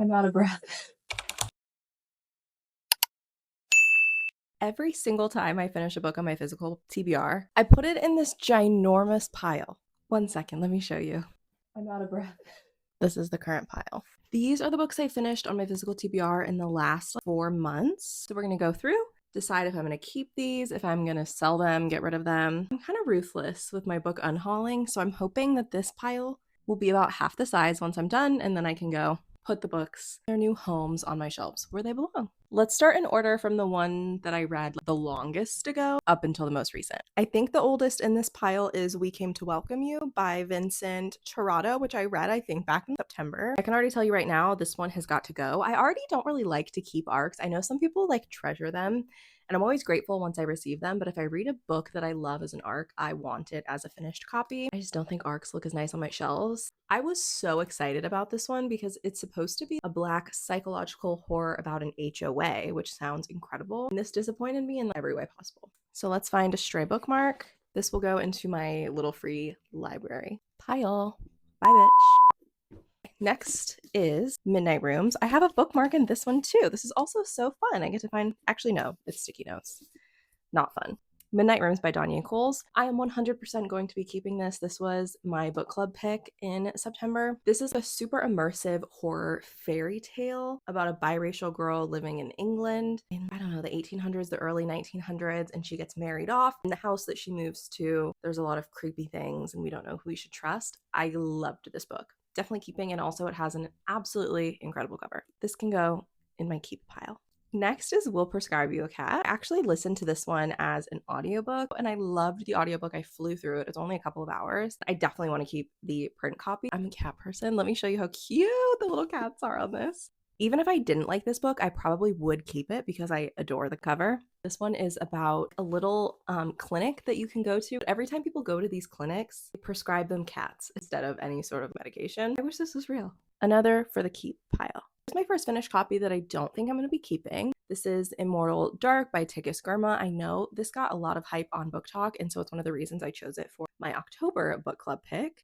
I'm out of breath. Every single time I finish a book on my physical TBR, I put it in this ginormous pile. 1 second, let me show you. I'm out of breath. This is the current pile. These are the books I finished on my physical TBR in the last 4 months. So we're going to go through, decide if I'm going to keep these, if I'm going to sell them, get rid of them. I'm kind of ruthless with my book unhauling, so I'm hoping that this pile will be about half the size once I'm done, and then I can go put the books in their new homes on my shelves where they belong. Let's start in order from the one that I read the longest ago up until the most recent. I think the oldest in this pile is We Came to Welcome You by Vincent Chirato, which I read, I think, back in September. I can already tell you right now, this one has got to go. I already don't really like to keep arcs. I know some people like treasure them, and I'm always grateful once I receive them, but if I read a book that I love as an arc, I want it as a finished copy. I just don't think arcs look as nice on my shelves. I was so excited about this one because it's supposed to be a Black psychological horror about an HOA, which sounds incredible. And this disappointed me in every way possible. So let's find a stray bookmark. This will go into my little free library pile. Bye, bitch. Next is Midnight Rooms. I have a bookmark in this one too. This is also so fun. I get to find, actually no, it's sticky notes. Not fun. Midnight Rooms by Danya Coles. I am 100% going to be keeping this. This was my book club pick in September. This is a super immersive horror fairy tale about a biracial girl living in England in, I don't know, the 1800s, the early 1900s, and she gets married off. In the house that she moves to, there's a lot of creepy things and we don't know who we should trust. I loved this book. Definitely keeping, and also it has an absolutely incredible cover. This can go in my keep pile. Next is We'll Prescribe You a Cat. I actually listened to this one as an audiobook and I loved the audiobook. I flew through it. It's only a couple of hours. I definitely want to keep the print copy. I'm a cat person. Let me show you how cute the little cats are on this. Even if I didn't like this book, I probably would keep it because I adore the cover. This one is about a little clinic that you can go to. Every time people go to these clinics, they prescribe them cats instead of any sort of medication. I wish this was real. Another for the keep pile. This is my first finished copy that I don't think I'm going to be keeping. This is Immortal Dark by Tikus Gurma. I know this got a lot of hype on Book Talk, and so it's one of the reasons I chose it for my October book club pick.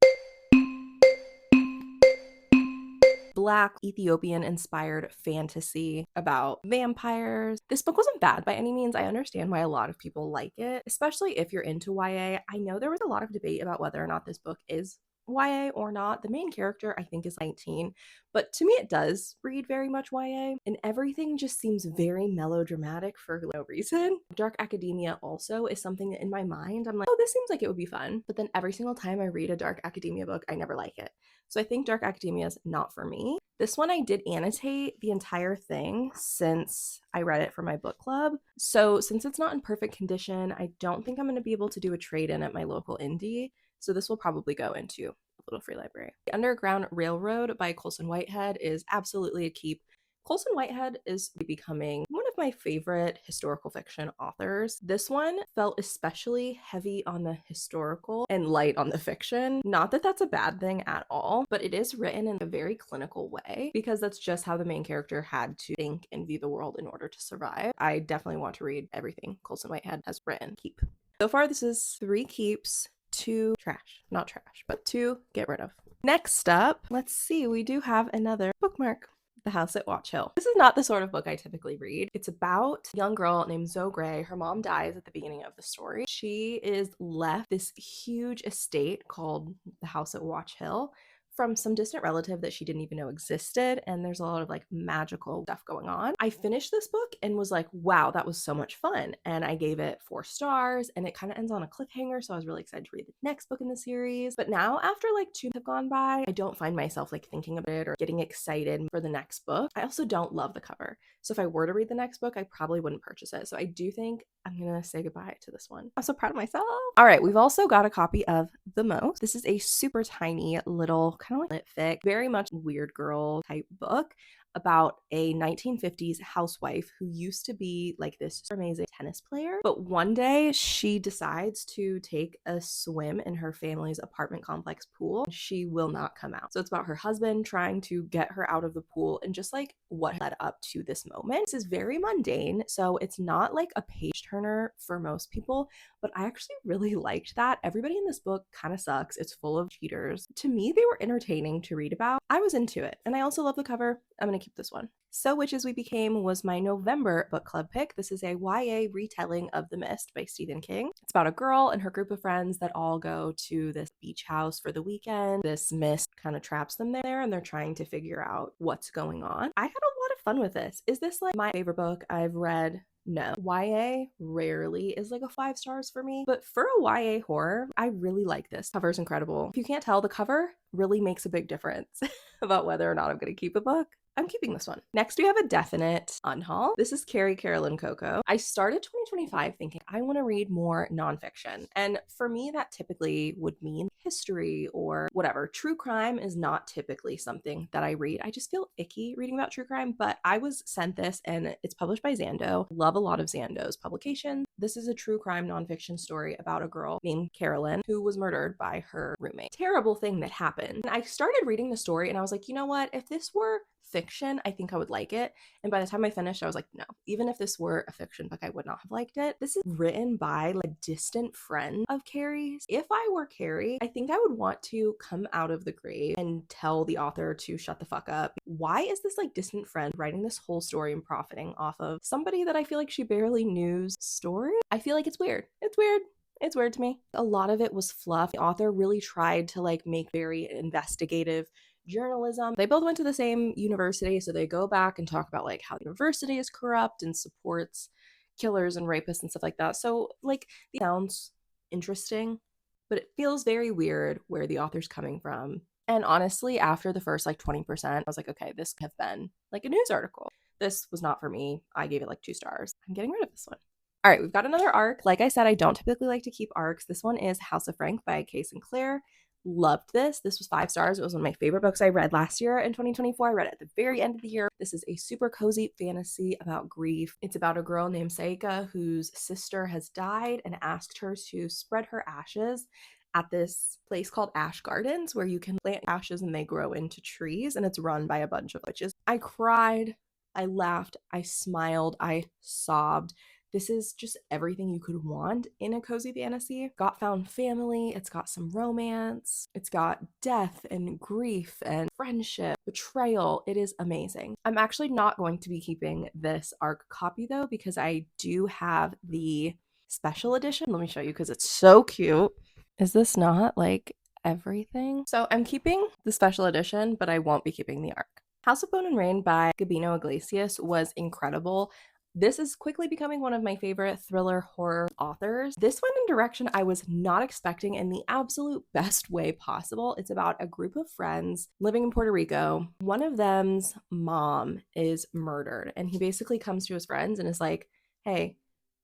Black Ethiopian inspired fantasy about vampires. This book wasn't bad by any means. I understand why a lot of people like it, especially if you're into YA. I know there was a lot of debate about whether or not this book is YA or not. The main character, I think, is 19, but to me it does read very much YA, and everything just seems very melodramatic for no reason. Dark academia also is something that in my mind I'm like, oh, this seems like it would be fun, but then every single time I read a dark academia book, I never like it. So I think dark academia is not for me. This one I did annotate the entire thing since I read it for my book club. So since it's not in perfect condition, I don't think I'm going to be able to do a trade-in at my local indie. So this will probably go into a little free library. The Underground Railroad by Colson Whitehead is absolutely a keep. Colson Whitehead is becoming one of my favorite historical fiction authors. This one felt especially heavy on the historical and light on the fiction. Not that that's a bad thing at all, but it is written in a very clinical way because that's just how the main character had to think and view the world in order to survive. I definitely want to read everything Colson Whitehead has written. Keep. So far, this is 3 keeps, 2 trash. Not trash, but 2 get rid of. Next up, let's see, we do have another bookmark. The House at Watch Hill. This is not the sort of book I typically read. It's about a young girl named Zoe Gray. Her mom dies at the beginning of the story. She is left this huge estate called the House at Watch Hill from some distant relative that she didn't even know existed, and there's a lot of like magical stuff going on. I finished this book and was like, wow, that was so much fun, and I gave it 4 stars, and it kind of ends on a cliffhanger, so I was really excited to read the next book in the series. But now after like 2 have gone by, I don't find myself like thinking about it or getting excited for the next book. I also don't love the cover, so if I were to read the next book, I probably wouldn't purchase it. So I do think I'm gonna say goodbye to this one. I'm so proud of myself. All right, we've also got a copy of The Most. This is a super tiny little kind of like lit fic, very much weird girl type book about a 1950s housewife who used to be like this amazing tennis player, but one day she decides to take a swim in her family's apartment complex pool. She will not come out. So it's about her husband trying to get her out of the pool and just like what led up to this moment. This is very mundane, so it's not like a page turner for most people, but I actually really liked that. Everybody in this book kind of sucks. It's full of cheaters. To me, they were entertaining to read about. I was into it, and I also love the cover. I'm gonna keep this one. So Witches We Became was my November book club pick. This is a YA retelling of The Mist by Stephen King. It's about a girl and her group of friends that all go to this beach house for the weekend. This mist kind of traps them there, and they're trying to figure out what's going on. I had a lot of fun with this. Is this like my favorite book I've read? No. YA rarely is like a 5 stars for me, but for a YA horror, I really like this. Cover's incredible. If you can't tell, the cover really makes a big difference about whether or not I'm going to keep a book. I'm keeping this one. Next, we have a definite unhaul. This is Carrie Carolyn Coco. I started 2025 thinking I want to read more nonfiction. And for me, that typically would mean history or whatever. True crime is not typically something that I read. I just feel icky reading about true crime, but I was sent this and it's published by Zando. Love a lot of Zando's publications. This is a true crime nonfiction story about a girl named Carolyn who was murdered by her roommate. Terrible thing that happened. And I started reading the story and I was like, you know what? If this were fiction, I think I would like it. And by the time I finished, I was like, no, even if this were a fiction book, I would not have liked it. This is written by like a distant friend of Carrie's. If I were Carrie, I think I would want to come out of the grave and tell the author to shut the fuck up. Why is this like distant friend writing this whole story and profiting off of somebody that I feel like she barely knew's story? I feel like it's weird. It's weird. It's weird to me. A lot of it was fluff. The author really tried to like make very investigative journalism. They both went to the same university, so they go back and talk about like how the university is corrupt and supports killers and rapists and stuff like that. So like it sounds interesting, but it feels very weird where the author's coming from. And honestly, after the first like 20%, I was like, okay, this could have been like a news article. This was not for me. I gave it like 2 stars. I'm getting rid of this one. All right, we've got another arc. Like I said, I don't typically like to keep arcs. This one is House of Frank by Kay Sinclair. Loved this. This was 5 stars. It was one of my favorite books I read last year in 2024. I read it at the very end of the year. This is a super cozy fantasy about grief. It's about a girl named Saika whose sister has died and asked her to spread her ashes at this place called Ash Gardens where you can plant ashes and they grow into trees, and it's run by a bunch of witches. I cried, I laughed, I smiled, I sobbed. This is just everything you could want in a cozy fantasy. Got found family, it's got some romance, it's got death and grief and friendship, betrayal. It is amazing. I'm actually not going to be keeping this ARC copy though, because I do have the special edition. Let me show you because it's so cute. Is this not like everything? So I'm keeping the special edition, but I won't be keeping the ARC. House of Bone and Rain by Gabino Iglesias was incredible. This is quickly becoming one of my favorite thriller horror authors. This went in a direction I was not expecting in the absolute best way possible. It's about a group of friends living in Puerto Rico. One of them's mom is murdered, and he basically comes to his friends and is like, hey,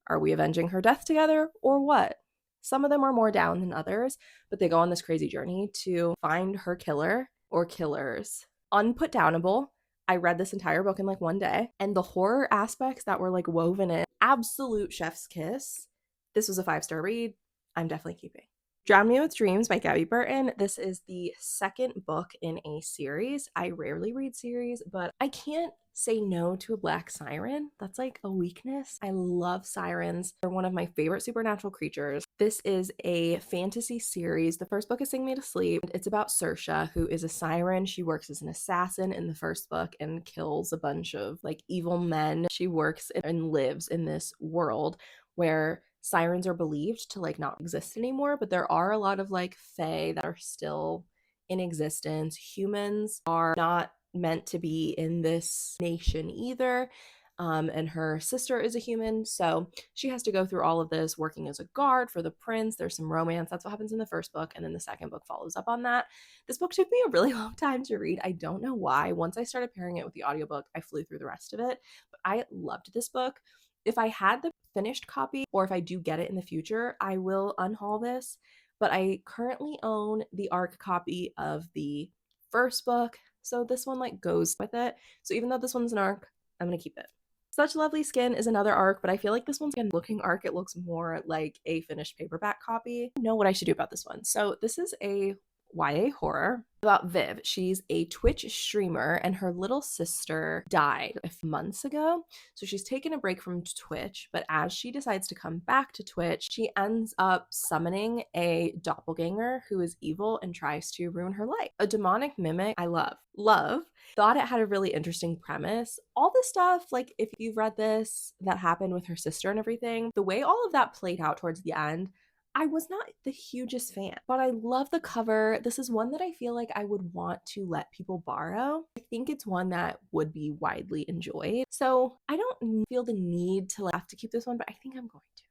are we avenging her death together or what? Some of them are more down than others, but they go on this crazy journey to find her killer or killers. Unputdownable. I read this entire book in like one day, and the horror aspects that were like woven in, absolute chef's kiss. This was a 5-star read. I'm definitely keeping. Drown Me with Dreams by Gabby Burton. This is the second book in a series. I rarely read series, but I can't say no to a black siren. That's like a weakness. I love sirens. They're one of my favorite supernatural creatures. This is a fantasy series. The first book is Sing Me to Sleep. It's about Saoirse, who is a siren. She works as an assassin in the first book and kills a bunch of like evil men. She works and lives in this world where sirens are believed to like not exist anymore, but there are a lot of like fae that are still in existence. Humans are not meant to be in this nation either. And her sister is a human, so she has to go through all of this working as a guard for the prince. There's some romance. That's what happens in the first book, and then the second book follows up on that. This book took me a really long time to read. I don't know why. Once I started pairing it with the audiobook, I flew through the rest of it, but I loved this book. If I had the finished copy, or if I do get it in the future, I will unhaul this, but I currently own the ARC copy of the first book, so this one like goes with it. So even though this one's an ARC, I'm gonna keep it. Such Lovely Skin is another ARC, but I feel like this one's a looking ARC. It looks more like a finished paperback copy. I know what I should do about this one. So this is a YA horror about Viv. She's a Twitch streamer and her little sister died a few months ago. So she's taken a break from Twitch, but as she decides to come back to Twitch, she ends up summoning a doppelganger who is evil and tries to ruin her life. A demonic mimic I love. Thought it had a really interesting premise. All the stuff, like if you've read this, that happened with her sister and everything, the way all of that played out towards the end, I was not the hugest fan, but I love the cover. This is one that I feel like I would want to let people borrow. I think it's one that would be widely enjoyed. So I don't feel the need to have to keep this one, but I think I'm going to.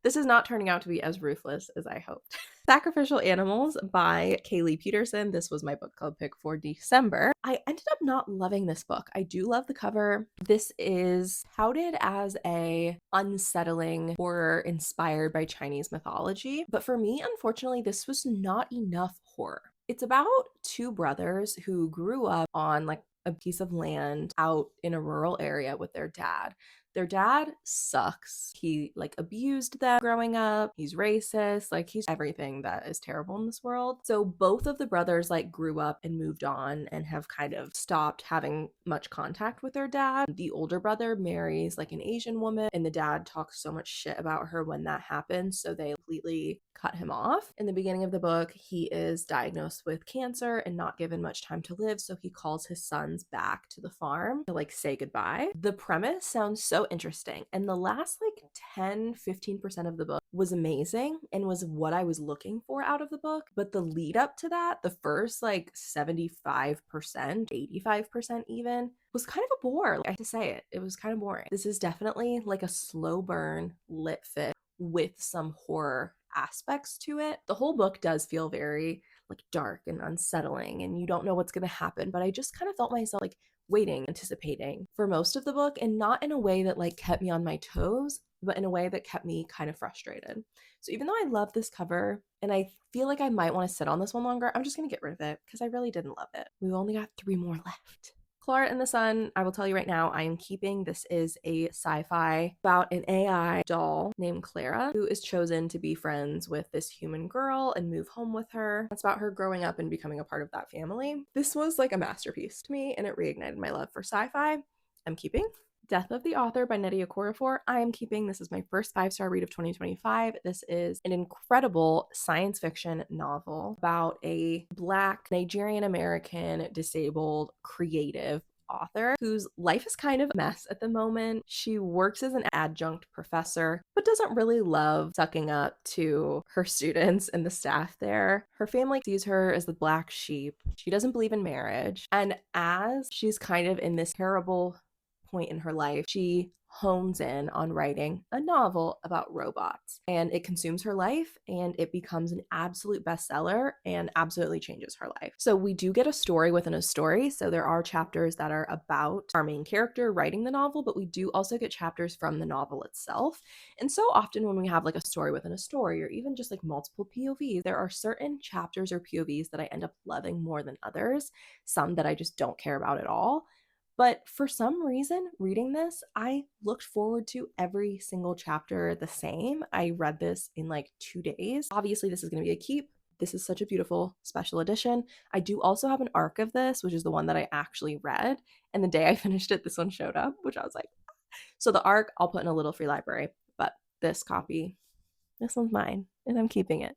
This is not turning out to be as ruthless as I hoped. Sacrificial Animals by Kaylee Peterson. This was my book club pick for December. I ended up not loving this book. I do love the cover. This is touted as a unsettling horror inspired by Chinese mythology. But for me, unfortunately, this was not enough horror. It's about two brothers who grew up on like a piece of land out in a rural area with their dad. Their dad sucks. He like abused them growing up. He's racist. Like he's everything that is terrible in this world. So both of the brothers like grew up and moved on and have kind of stopped having much contact with their dad. The older brother marries like an Asian woman and the dad talks so much shit about her when that happens. So they completely cut him off. In the beginning of the book, he is diagnosed with cancer and not given much time to live. So he calls his sons back to the farm to like say goodbye. The premise sounds so interesting. And the last like 10-15% of the book was amazing and was what I was looking for out of the book. But the lead up to that, the first like 75%, 85% even, was kind of a bore. I have to say it. It was kind of boring. This is definitely like a slow burn lit fic with some horror aspects to it. The whole book does feel very like dark and unsettling and you don't know what's going to happen, but I just kind of felt myself like waiting, anticipating for most of the book, and not in a way that like kept me on my toes, but in a way that kept me kind of frustrated. So even though I love this cover and I feel like I might want to sit on this one longer, I'm just going to get rid of it because I really didn't love it. We've only got 3 more left. Clara in the Sun, I will tell you right now, I am keeping. This is a sci-fi about an AI doll named Clara who is chosen to be friends with this human girl and move home with her. It's about her growing up and becoming a part of that family. This was like a masterpiece to me and it reignited my love for sci-fi. I'm keeping. Death of the Author by Nnedi Okorafor, I am keeping. This is my first 5-star read of 2025. This is an incredible science fiction novel about a Black Nigerian American disabled creative author whose life is kind of a mess at the moment. She works as an adjunct professor, but doesn't really love sucking up to her students and the staff there. Her family sees her as the black sheep. She doesn't believe in marriage. And as she's kind of in this terrible point in her life, she hones in on writing a novel about robots, and it consumes her life and it becomes an absolute bestseller and absolutely changes her life. So we do get a story within a story. So there are chapters that are about our main character writing the novel, but we do also get chapters from the novel itself. And so often when we have like a story within a story or even just like multiple POVs, there are certain chapters or POVs that I end up loving more than others, some that I just don't care about at all. But for some reason, reading this, I looked forward to every single chapter the same. I read this in like 2 days. Obviously, this is going to be a keep. This is such a beautiful special edition. I do also have an ARC of this, which is the one that I actually read. And the day I finished it, this one showed up, which I was like, so the ARC I'll put in a little free library, but this copy, this one's mine and I'm keeping it.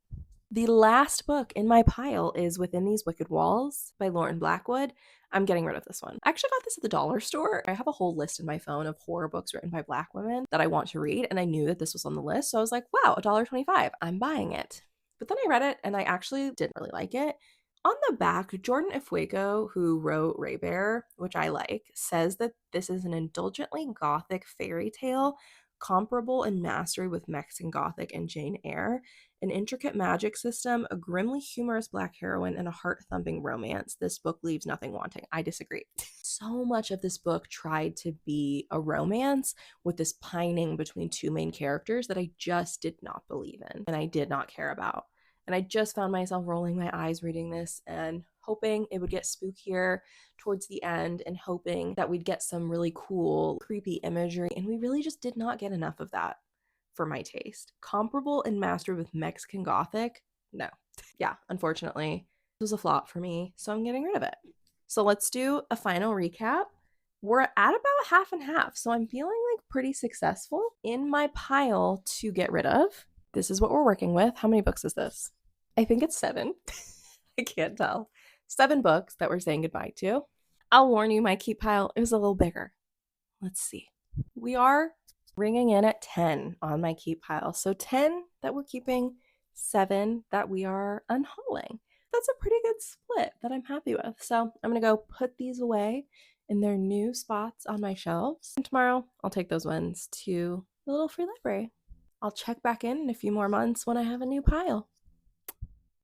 The last book in my pile is Within These Wicked Walls by Lauren Blackwood. I'm getting rid of this one. I actually got this at the dollar store. I have a whole list in my phone of horror books written by Black women that I want to read, and I knew that this was on the list, so I was like, wow, $1.25. I'm buying it. But then I read it, and I actually didn't really like it. On the back, Jordan Ifueko, who wrote Ray Bear, which I like, says that this is an indulgently gothic fairy tale comparable in mastery with Mexican Gothic and Jane Eyre, an intricate magic system, a grimly humorous Black heroine, and a heart-thumping romance. This book leaves nothing wanting. I disagree. So much of this book tried to be a romance with this pining between two main characters that I just did not believe in and I did not care about. And I just found myself rolling my eyes reading this and hoping it would get spookier towards the end and hoping that we'd get some really cool, creepy imagery. And we really just did not get enough of that for my taste. Comparable in mastery with Mexican Gothic? No. Yeah, unfortunately, This was a flop for me, so I'm getting rid of it. So let's do a final recap. We're at about half and half, so I'm feeling like pretty successful in my pile to get rid of. This is what we're working with. How many books is this? I think it's 7. I can't tell. 7 books that we're saying goodbye to. I'll warn you, my keep pile is a little bigger. Let's see. We are ringing in at 10 on my keep pile. So 10 that we're keeping, 7 that we are unhauling. That's a pretty good split that I'm happy with. So I'm going to go put these away in their new spots on my shelves. And tomorrow I'll take those ones to the little free library. I'll check back in a few more months when I have a new pile.